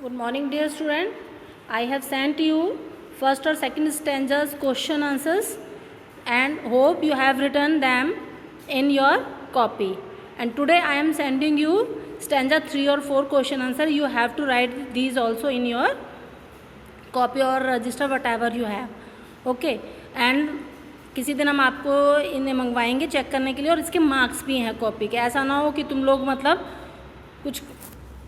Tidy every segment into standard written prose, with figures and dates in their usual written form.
Good morning, dear student. I have sent you first or second stanzas question answers and hope you have written them in your copy. And today I am sending you stanza 3 or 4 question answer. You have to write these also in your copy or register whatever you have. Okay. And किसी दिन हम आपको इन्हें मंगवाएंगे check करने के लिए और इसके मार्क्स भी हैं कॉपी के. ऐसा ना हो कि तुम लोग मतलब कुछ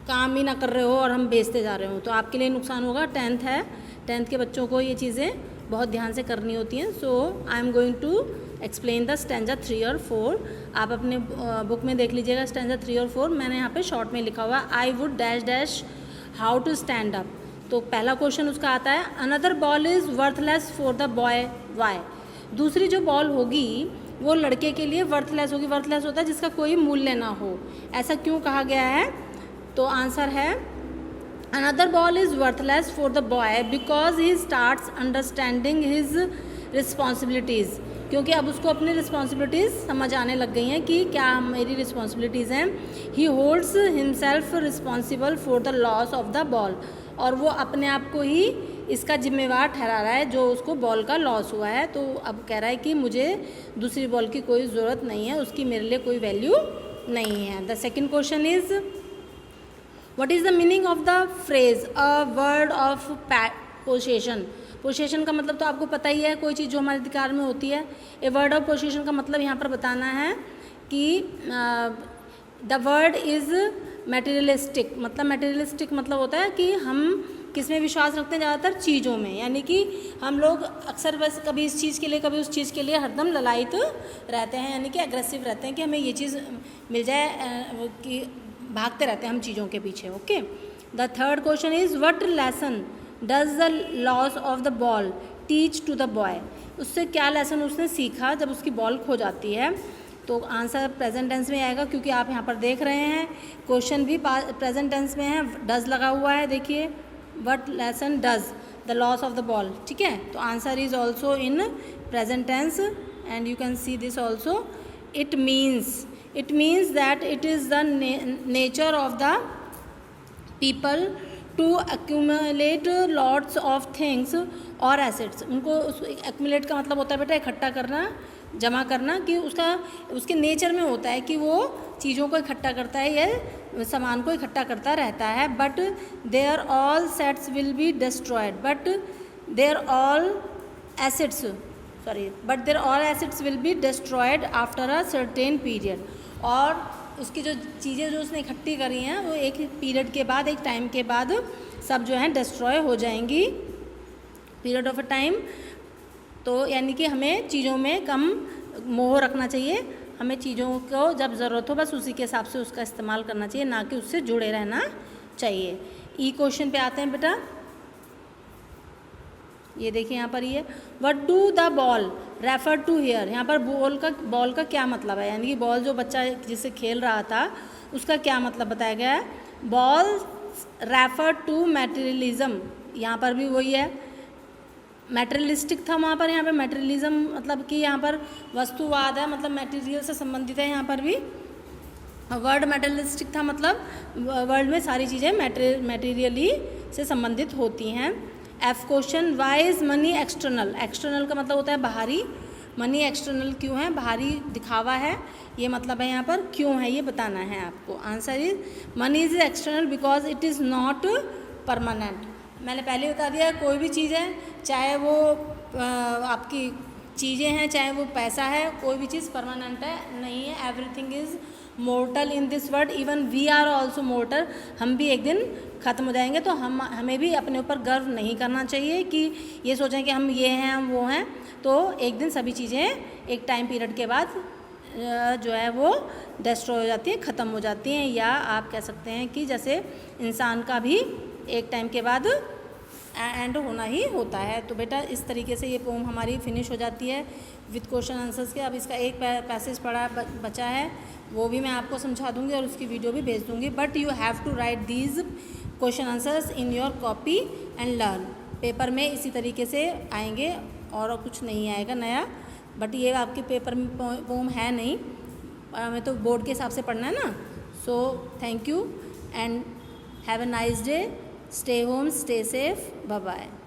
काम ही ना कर रहे हो और हम बेचते जा रहे हो, तो आपके लिए नुकसान होगा. 10th है, 10th के बच्चों को ये चीज़ें बहुत ध्यान से करनी होती हैं. So I am going to explain the stanza 3 और 4. आप अपने बुक में देख लीजिएगा स्टैंजा 3 और 4. मैंने यहाँ पे शॉर्ट में लिखा हुआ है I would dash dash how to stand up. तो पहला क्वेश्चन उसका आता है another ball is worthless for the boy why. दूसरी जो बॉल होगी वो लड़के के लिए वर्थलेस होगी. वर्थलेस होता है जिसका कोई मूल्य ना हो. ऐसा क्यों कहा गया है? तो आंसर है another ball is worthless for the boy because he starts understanding his responsibilities. क्योंकि अब उसको अपनी रिस्पॉन्सिबिलिटीज़ समझ आने लग गई हैं कि क्या मेरी रिस्पॉन्सिबिलिटीज़ हैं. ही holds himself responsible for the loss of the ball. और वो अपने आप को ही इसका जिम्मेवार ठहरा रहा है जो उसको बॉल का लॉस हुआ है. तो अब कह रहा है कि मुझे दूसरी बॉल की कोई ज़रूरत नहीं है, उसकी मेरे लिए कोई वैल्यू नहीं है. The second question is what is the meaning of the phrase a word of possession. Possession का मतलब तो आपको पता ही है, कोई चीज़ जो हमारे अधिकार में होती है. ए वर्ड ऑफ पोसेशन का मतलब यहाँ पर बताना है कि द वर्ड इज़ मटेरियलिस्टिक. मतलब मटेरियलिस्टिक मतलब होता है कि हम किस में विश्वास रखते हैं? ज़्यादातर चीज़ों में. यानी कि हम लोग अक्सर बस कभी इस चीज़ के लिए कभी उस चीज़ के लिए हरदम ललायित रहते हैं, यानी कि एग्रेसिव रहते हैं कि हमें ये चीज़ मिल जाए, कि भागते रहते हैं हम चीज़ों के पीछे. Okay. The third question is what lesson does the loss of the ball teach to the boy. उससे क्या लेसन उसने सीखा जब उसकी बॉल खो जाती है? तो आंसर प्रेजेंट टेंस में आएगा क्योंकि आप यहाँ पर देख रहे हैं क्वेश्चन भी प्रेजेंट टेंस में है. डज लगा हुआ है, देखिए what lesson does the loss of the ball. ठीक है. तो answer is also in present tense and you can see this also. It means that it is the nature of the people to accumulate lots of things और assets. उनको accumulate का मतलब होता है बेटा इकट्ठा करना, जमा करना, कि उसके नेचर में होता है कि वो चीज़ों को इकट्ठा करता है या सामान को इकट्ठा करता रहता है. But their all sets will be destroyed but their all assets will be destroyed after a certain period. और उसकी जो चीज़ें जो उसने इकट्ठी करी हैं वो एक पीरियड के बाद, एक टाइम के बाद सब जो हैं डिस्ट्रॉय हो जाएंगी. Period of a time. तो यानी कि हमें चीज़ों में कम मोह रखना चाहिए. हमें चीज़ों को जब ज़रूरत हो बस उसी के हिसाब से उसका इस्तेमाल करना चाहिए, ना कि उससे जुड़े रहना चाहिए. ई क्वेश्चन पे आते हैं बेटा. ये देखिए यहाँ पर ये what do the ball refer to here. यहाँ पर बॉल का क्या मतलब है? यानी कि बॉल जो बच्चा जिससे खेल रहा था उसका क्या मतलब बताया गया है? Ball refer to materialism. यहाँ पर भी वही है, मटेरियलिस्टिक था वहाँ पर. यहाँ पर मटेरियलिज्म मतलब कि यहाँ पर वस्तुवाद है, मतलब मटेरियल से संबंधित है. यहाँ पर भी वर्ड मटेरियलिस्टिक था, मतलब वर्ल्ड में सारी चीज़ें मटेरियली से संबंधित होती हैं. F question Y is money external. External का मतलब होता है बाहरी. मनी एक्सटर्नल क्यों है? बाहरी दिखावा है, ये मतलब है. यहाँ पर क्यों है ये बताना है आपको. Answer is money is external because it is not permanent. मैंने पहले बता दिया कोई भी चीज़ है, चाहे वो आपकी चीज़ें हैं, चाहे वो पैसा है, कोई भी चीज़ परमानेंट है नहीं है. Everything is mortal in this world. Even we are also mortal. हम भी एक दिन ख़त्म हो जाएंगे. तो हमें भी अपने ऊपर गर्व नहीं करना चाहिए कि ये सोचें कि हम ये हैं हम वो हैं. तो एक दिन सभी चीज़ें एक टाइम पीरियड के बाद जो है वो डिस्ट्रॉय हो जाती हैं, ख़त्म हो जाती हैं. या आप कह सकते हैं कि जैसे इंसान का भी एक टाइम के बाद एंड होना ही होता है. तो बेटा इस तरीके से ये पोम हमारी फिनिश हो जाती है विथ क्वेश्चन आंसर्स के. अब इसका एक पैसेज पढ़ा बचा है, वो भी मैं आपको समझा दूंगी और उसकी वीडियो भी भेज दूंगी. But you have to write these question answers in your copy and learn. Paper में इसी तरीके से आएंगे और कुछ नहीं आएगा नया. बट ये आपके पेपर में पोम है नहीं, हमें तो बोर्ड के हिसाब से पढ़ना है ना. So thank you and have a nice day. Stay home, stay safe. Bye bye.